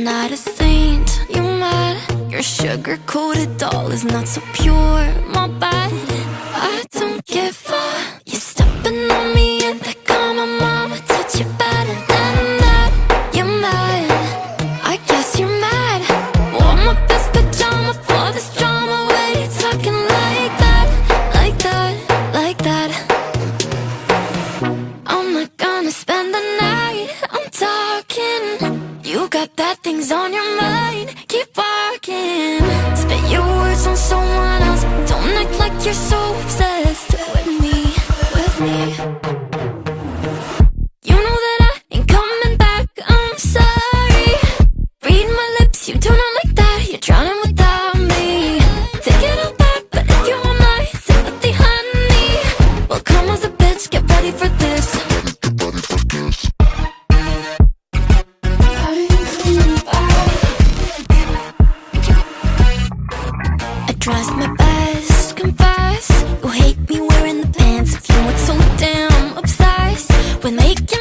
not a saint, you mad? Your sugar-coated doll is not so pure, my bad. I don't give a, you stepping on me and they call my mama, touch you better than that. You're mad, I guess you're mad. Wore my best pajama for this drama. Why you talking like that, like that, like that? I'm not gonna spend the night, I'm talking. You got bad things on your mind, keep walking. Spit your words on someone else, don't act like you're so obsessed with me, with me. You know that I ain't coming back, I'm sorry. Read my lips, you do not like that, you're drowning without me. Take it all back, but if you want my sympathy, honey, well come as a bitch, get ready for this. Tries my best, confess. You hate me wearing the pants. If you weren't so damn obsessed with making